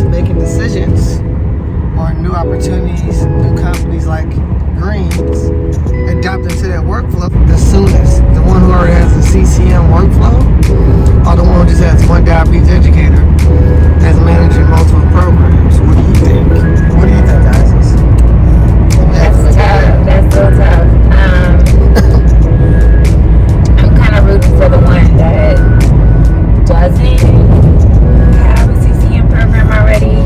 making decisions on new opportunities, new companies like Greens, adapt into that workflow the soonest? The one who already has the CCM workflow, or the one who just has one diabetes educator that's managing multiple programs? What do you think? What do you think, guys? That's tough. That's so tough. I'm kind of rooting for the one that doesn't have a CCM program already.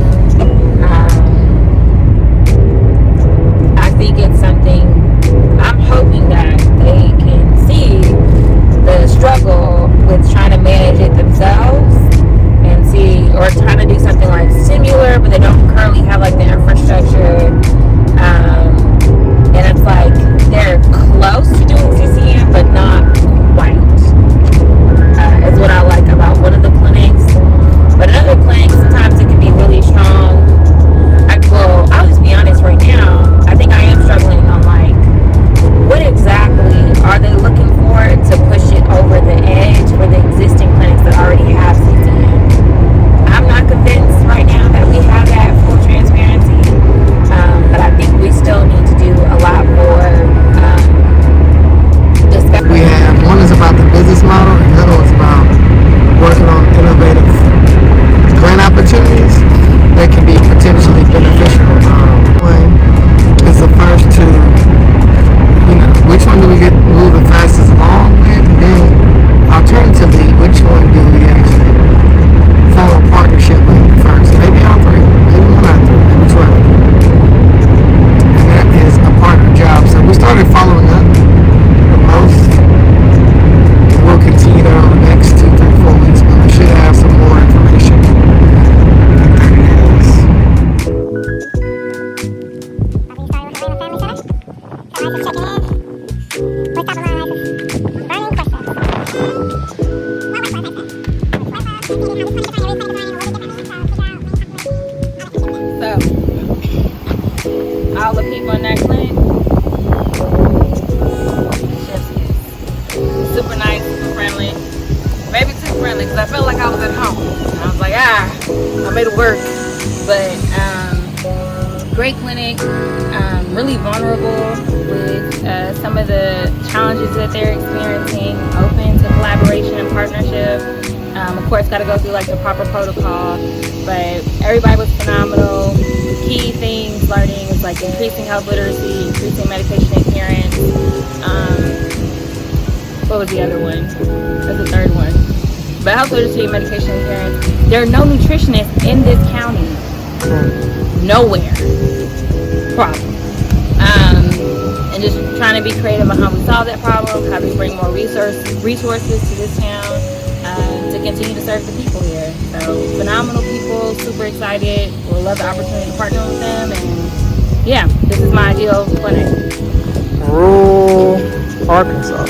I think it's something, I'm hoping that they can see the struggle with trying to manage it themselves and see, or trying to do something like similar, but they don't currently have like the infrastructure. And it's like they're close to doing CCM, but not quite. Is what I like about one of the clinics. But another clinic, sometimes it can be really strong. I'll just be honest right now. I think I am struggling on like, what exactly are they looking for to push it over the edge for the existing clinics that already have CCM? I'm not convinced right now that we have that full transparency. But I think we still need to do a lot more discussion. We have one is about the business model, and the other is about working on innovative grant opportunities that can be potentially beneficial. One is the first to, which one do we get moving fastest along with? And then, alternatively, which one do we actually form a partnership with first? Maybe all three, maybe one out of three, maybe 12. And that is a partner job. So we started following up the most. We'll continue that over the next 2, 3, 4 weeks, but we should have some more information in 30 days. So, all the people in that clinic, super nice, super friendly. Maybe too friendly because I felt like I was at home. And I was like, I made it work. But great clinic, really vulnerable with some of the challenges that they're experiencing, open to collaboration and partnership. Of course, got to go through like the proper protocol, but everybody was phenomenal. Key things learning is like increasing health literacy, increasing medication adherence. What was the other one? That's the third one. But health literacy and medication adherence. There are no nutritionists in this county. Nowhere. Problem. And just trying to be creative on how we solve that problem, how we bring more resources to this town to continue to serve the people here. So phenomenal people, super excited. We'll love the opportunity to partner with them. And yeah, this is my ideal clinic. Rural Arkansas.